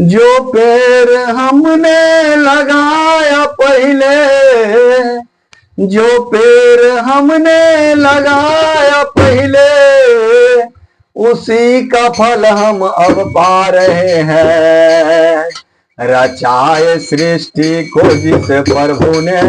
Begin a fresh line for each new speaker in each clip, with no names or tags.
जो पेड़ हमने लगाया पहले, जो पेड़ हमने लगाया पहले, उसी का फल हम अब पा रहे हैं। रचाए सृष्टि को जिस प्रभु ने,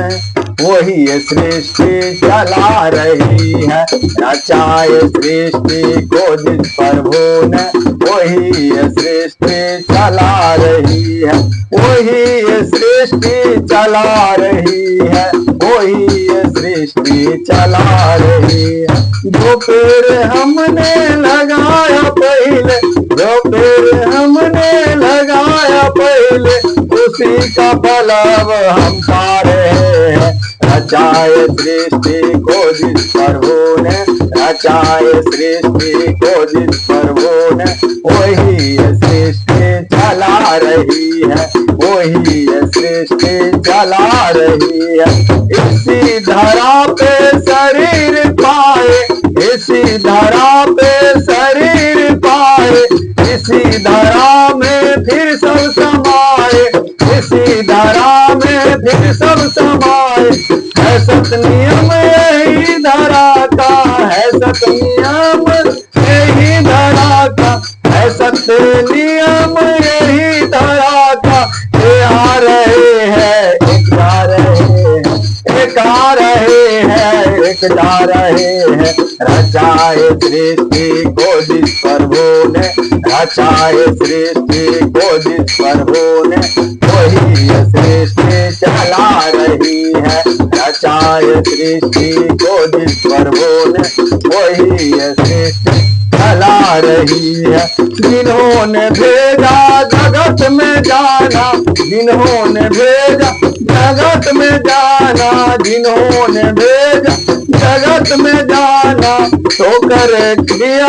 वही सृष्टि चला रही है। रचाए सृष्टि को जिस प्रभु ने, वही सृष्टि चला रही है। वही सृष्टि चला रही है। वही सृष्टि चला रही है। जो पेड़ हमने लगाया पहले, जो पेड़ हमने लगाया पहले, उसी का फल अब हम पा रहे हैं। रचाए सृष्टि को जिस प्रभु ने, रचाए सृष्टि को जिस प्रभु ने, वही सृष्टि चला रही है। वही सृष्टि चला रही है। इसी धरा पे शरीर पाए, इसी धरा पे शरीर पाए, इसी धरा में फिर सब समाए, इसी धरा में फिर सब समाए। है सत नियम यही धरा का, है सत नियम यही धरा का, है सत्य नियम यही धरा का। ये आ रहे हैं, एक जा रहे हैं, एक आ रहे हैं, एक जा रहे हैं। रचाए सृष्टि को जिस प्रभु ने, रचाए सृष्टि को जिस प्रभु ने, वही सृष्टि चला रही है। रचाए सृष्टि को जिस प्रभु ने, वही सृष्टि चला रही है। जिन्होंने भेजा जगत में जाना, जिन्होंने भेजा जगत में जाना, जिन्होंने भेजा जगत में जाना, तो कर दिया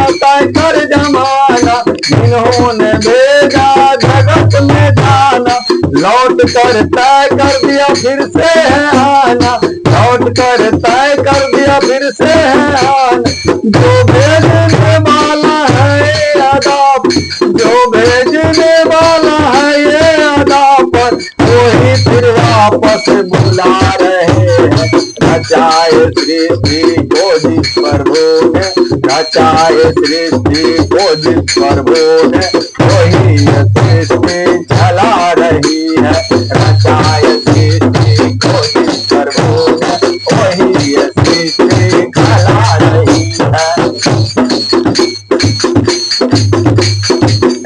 तय कर जमाना। जिन्होंने भेजा जगत में जाना, लौट कर तय कर दिया फिर से है आना, लौट कर तय कर दिया फिर से है आना। जो भेजने वाला है अदा, जो भेजने वाला है ये अदा पर, वही फिर वापस बुला रहे हैं। रचाए सृष्टि को जिस प्रभु ने, रचाए सृष्टि को जिस प्रभु ने, वही सृष्टि चला रही है। रचाए सृष्टि को जिस प्रभु ने, वही सृष्टि चला रही है।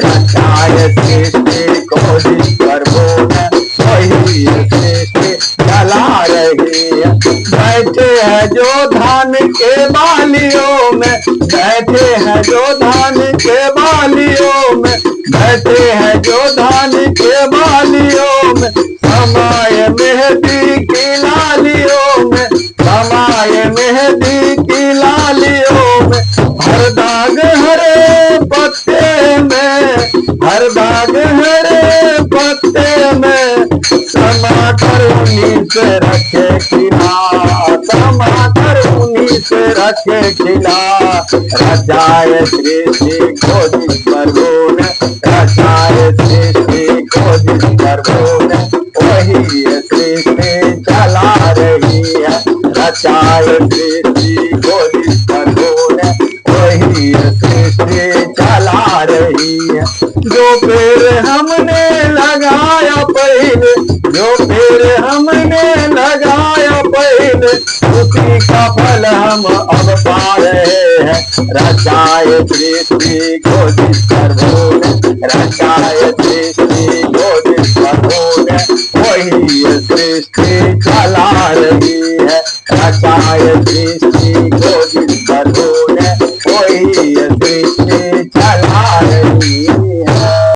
रचाए सृष्टि को जिस प्रभु ने, वही सृष्टि चला रही है। बैठे हैं जो धान के बालियों में, बैठे हैं जो धान के बालियों में, बैठे हैं जो धान के बालियों में, समाये मेहंदी की लालियों में, समाये मेहंदी की लालियों में। हर दाग हरे पत्ते में, हर दाग हरे पत्ते में, समा कर उन्हीं से रखे खिला, समा कर उन्हीं से रखे खिला। रचाए सृष्टि को जिस प्रभु ने, रचाए सृष्टि को जिस प्रभु ने, वही सृष्टि चला रही है। रचाए सृष्टि को जिस प्रभु ने, वही सृष्टि चला रही है। जो पेड़ हमने लगाया पहले, जो पेड़ हमने लगाया पहले, उसी का फल हम अब पा रहे हैं। रचाए सृष्टि को जिस प्रभु ने, रचाए सृष्टि को जिस प्रभु ने, वही सृष्टि चला रही है। रचाए सृष्टि को जिस प्रभु ने, वही